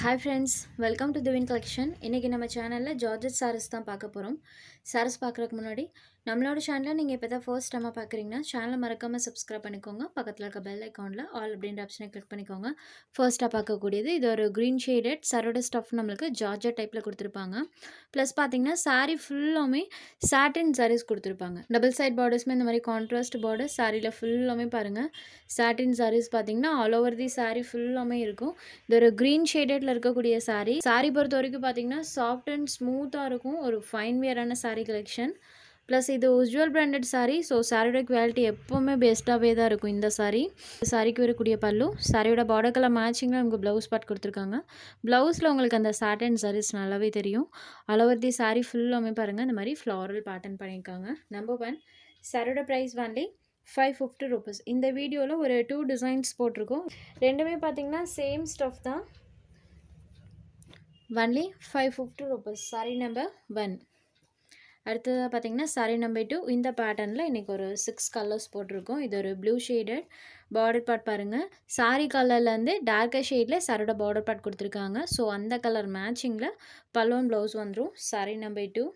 Hi friends, welcome to Divine Collection. இன்னைக்கு நம்ம சேனல்ல ஜார்ஜெட் sarees தான் பார்க்க போறோம். sarees பார்க்கறதுக்கு முன்னாடி நம்மளோட சேனலை நீங்க இப்பதான் ஃபர்ஸ்ட் டைமா பார்க்கறீங்கன்னா சேனலை மறக்காம சப்ஸ்கிரைப் பண்ணிக்கோங்க. பக்கத்துல இருக்க பெல் ஐகான்ல ஆல் அப்படின்ற ஆப்ஷனை கிளிக் பண்ணிக்கோங்க. ஃபர்ஸ்டா பார்க்கக்கூடியது இது ஒரு green shaded சரோட ஸ்டஃப் நம்மளுக்கு ஜார்ஜெட் டைப்ல கொடுத்திருப்பாங்க. ப்ளஸ் பாத்தீங்கன்னா saree ஃபுல்லாமே satin sarees கொடுத்திருப்பாங்க. டபுள் சைடு பார்டர்ஸ்மே இந்த மாதிரி கான்ட்ராஸ்ட் பார்டர் சாரில ஃபுல்லாமே பாருங்க. satin sarees பாத்தீங்கன்னா ஆல் ஓவர் தி saree ஃபுல்லாமே இருக்கும். இது ஒரு green shadedல இருக்கக்கூடிய saree. saree பொறுத்த வரைக்கும் பார்த்தீங்கன்னா சாஃப்ட் அண்ட் ஸ்மூத்தாக இருக்கும். ஒரு ஃபைன் வியரான saree கலெக்ஷன். ப்ளஸ் இது உஜ்வல் பிராண்டட் saree. ஸோ சாரியோட குவாலிட்டி எப்போவுமே பெஸ்ட்டாகவே தான் இருக்கும் இந்த saree. சாரிக்கு வரக்கூடிய பல்லு சாரியோட பார்டர் கலர் மேட்சிங்கில் நமக்கு ப்ளவுஸ் பார்ட் கொடுத்துருக்காங்க. ப்ளவுஸில் உங்களுக்கு அந்த சாட்டன் sarees நல்லாவே தெரியும். ஆல் ஓவர் தி saree ஃபுல்லாமே பாருங்கள் இந்த மாதிரி ஃப்ளாரல் பேட்டர்ன் பண்ணியிருக்காங்க. நம்பர் 1 சாரியோட ப்ரைஸ் வந்து 550 rupees. இந்த வீடியோவில் ஒரு 2 டிசைன்ஸ் போட்டிருக்கோம். ரெண்டுமே பார்த்தீங்கன்னா சேம் ஸ்டஃப் தான். Only 550 rupees. saree number 1. அடுத்ததாக பார்த்தீங்கன்னா saree நம்பர் 2. இந்த பேட்டர்னில் இன்றைக்கி ஒரு 6 கலர்ஸ் போட்டிருக்கோம். இது ஒரு ப்ளூ ஷேடட் பார்டர் பார்ட் பாருங்கள். saree கலர்லேருந்து டார்க்கர் ஷேடில் சாரோட பார்டர் பார்ட் கொடுத்துருக்காங்க. ஸோ அந்த கலர் மேட்சிங்கில் பலூன் ப்ளவுஸ் வந்துடும். saree number 2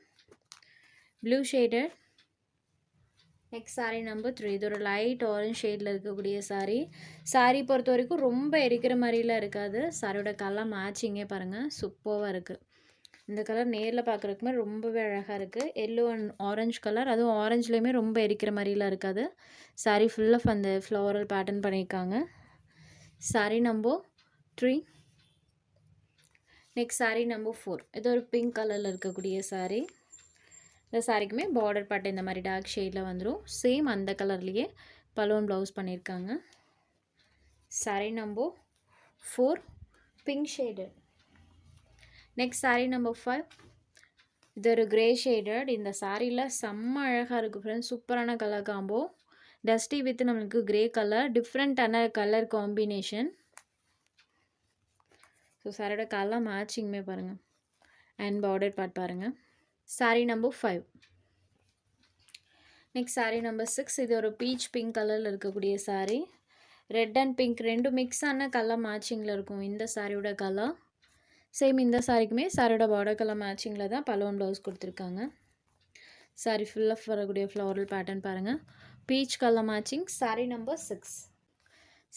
blue shaded. Next saree number 3. இது ஒரு லைட் ஆரஞ்ச் ஷேடில் இருக்கக்கூடிய saree பொறுத்த வரைக்கும் ரொம்ப எரிக்கிற மாதிரிலாம் இருக்காது. சாரியோட கலர் மேட்சிங்கே பாருங்கள் சூப்பராக இருக்குது. இந்த கலர் நேரில் பார்க்குறதுக்குமே ரொம்பவே அழகாக இருக்குது. எல்லோ அண்ட் ஆரஞ்சு கலர், அதுவும் ஆரஞ்சுலேயுமே ரொம்ப எரிக்கிற மாதிரிலாம் இருக்காது. saree ஃபுல்லாக அந்த ஃப்ளோரல் பேட்டர்ன் பண்ணியிருக்காங்க. saree number 3. Next saree number 4. இது ஒரு பிங்க் கலரில் இருக்கக்கூடிய saree. இந்த சாரிக்குமே பார்டர் பார்ட் இந்த மாதிரி டார்க் ஷேடில் வந்துடும். சேம் அந்த கலர்லேயே பலூன் ப்ளவுஸ் பண்ணியிருக்காங்க. saree number 4 pink shaded. Next saree number 5. இது ஒரு கிரே ஷேடட். இந்த சாரியில் செம்ம அழகாக இருக்குது ஃப்ரெண்ட்ஸ். சூப்பரான கலர் காம்போ. டஸ்டி வித் நம்மளுக்கு கிரே கலர், டிஃப்ரெண்ட்டான கலர் காம்பினேஷன். ஸோ சாரியோட கலர் மேட்சிங்குமே பாருங்கள். அண்ட் பார்டர் பார்ட் பாருங்கள். saree number 5. Next saree number 6. இது ஒரு பீச் பிங்க் கலரில் இருக்கக்கூடிய saree. ரெட் அண்ட் பிங்க் ரெண்டு மிக்ஸ் ஆன கலர் மேட்சிங்கில் இருக்கும் இந்த சாரியோட கலர். சேம் இந்த சாரிக்குமே சாரியோட பார்டர் கலர் மேட்சிங்கில் தான் பலூன் ப்ளவுஸ் கொடுத்துருக்காங்க. saree ஃபுல்லாக வரக்கூடிய ஃப்ளோரல் பேட்டர்ன் பாருங்கள். Peach colour matching. saree number 6.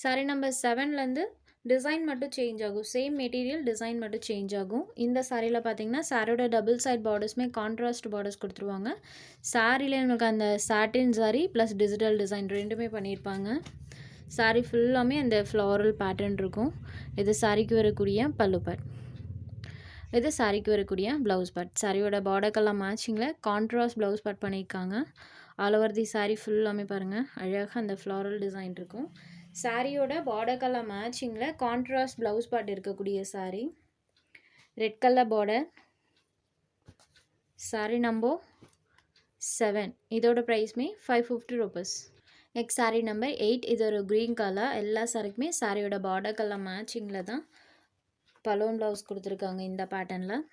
saree number 7லேருந்து டிசைன் மட்டும் சேஞ்ச் ஆகும். சேம் மெட்டீரியல் டிசைன் மட்டும் சேஞ்ச் ஆகும். இந்த சாரியில் பார்த்தீங்கன்னா சாரியோட டபுள் சைட் பார்டர்ஸ்மே கான்ட்ராஸ்ட் பார்டர்ஸ் கொடுத்துருவாங்க. சாரியில் நமக்கு அந்த சாட்டின் saree ப்ளஸ் டிஜிட்டல் டிசைன் ரெண்டுமே பண்ணியிருப்பாங்க. saree ஃபுல்லாமே அந்த ஃப்ளோரல் பேட்டர்ன் இருக்கும். இது சாரிக்கு வரக்கூடிய பல்லு பார்ட், இது சாரிக்கு வரக்கூடிய ப்ளவுஸ் பார்ட். சாரியோட பார்டர் கலர் மேட்சிங்கில் கான்ட்ராஸ்ட் ப்ளவுஸ் பார்ட் பண்ணியிருக்காங்க. ஆல் ஓவர் தி saree ஃபுல்லாமே பாருங்கள் அழகாக அந்த ஃப்ளோரல் டிசைன் இருக்கும். சாரியோட பார்டர் கலர் மேட்சிங்கில் கான்ட்ராஸ்ட் ப்ளவுஸ் பார்ட் இருக்கக்கூடிய saree. Red colour border. saree number 7. இதோட ப்ரைஸ்மே 550 rupees. Next saree number 8. இது ஒரு க்ரீன் கலர். எல்லா சாரிக்குமே சாரியோட பார்டர் கலர் மேட்சிங்கில் தான் பலூன் ப்ளவுஸ் கொடுத்துருக்காங்க இந்த பேட்டர்னில்.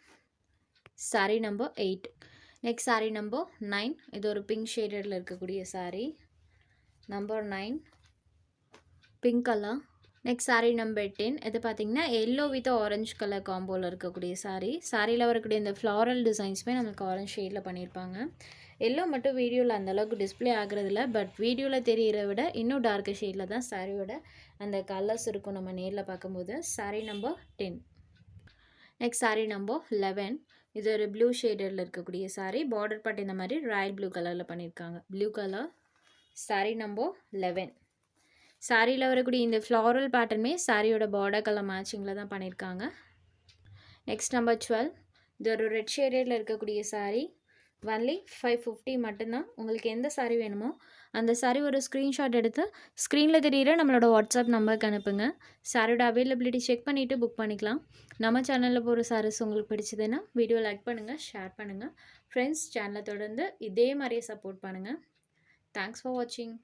saree number 8. Next saree number 9. இது ஒரு பிங்க் ஷேடடில் இருக்கக்கூடிய saree. Number 9 pink colour. Next saree number 10. இது பார்த்தீங்கன்னா எல்லோ வித் ஆரஞ்சு கலர் காம்போவில் இருக்கக்கூடிய saree. சாரியில் வரக்கூடிய இந்த ஃப்ளாரல் டிசைன்ஸுமே நமக்கு ஆரஞ்சு ஷேடில் பண்ணியிருப்பாங்க. எல்லோ மட்டும் வீடியோவில் அந்தளவுக்கு டிஸ்பிளே ஆகுறதில்ல, பட் வீடியோவில் தெரிகிற விட இன்னும் டார்க்கர் ஷேடில் தான் சாரியோட அந்த கலர்ஸ் இருக்கும் நம்ம நேரில் பார்க்கும்போது. saree number 10. Next saree number 11. இது ஒரு ப்ளூ ஷேடடில் இருக்கக்கூடிய saree. பார்டர் பார்ட் இந்த மாதிரி ராயல் ப்ளூ கலரில் பண்ணியிருக்காங்க. Blue colour. saree number 11. சாரியில் வரக்கூடிய இந்த ஃப்ளாரல் பேட்டர்னுமே சாரியோட பார்டர் கலர் மேட்சிங்கில் தான் பண்ணியிருக்காங்க. Next number 12. இது ஒரு ரெட் ஷேடடில் இருக்கக்கூடிய saree. ஒன்லி 550 மட்டும்தான். உங்களுக்கு எந்த saree வேணுமோ அந்த saree ஒரு ஸ்க்ரீன்ஷாட் எடுத்து ஸ்க்ரீனில் தெரிகிற நம்மளோட வாட்ஸ்அப் நம்பருக்கு அனுப்புங்க. சாரியோட அவைலபிலிட்டி செக் பண்ணிவிட்டு புக் பண்ணிக்கலாம். நம்ம சேனலில் போகிற sarees உங்களுக்கு பிடிச்சதுன்னா வீடியோ லைக் பண்ணுங்கள், ஷேர் பண்ணுங்கள். ஃப்ரெண்ட்ஸ் சேனலை தொடர்ந்து இதே மாதிரியே சப்போர்ட் பண்ணுங்கள். தேங்க்ஸ் ஃபார் வாட்சிங்.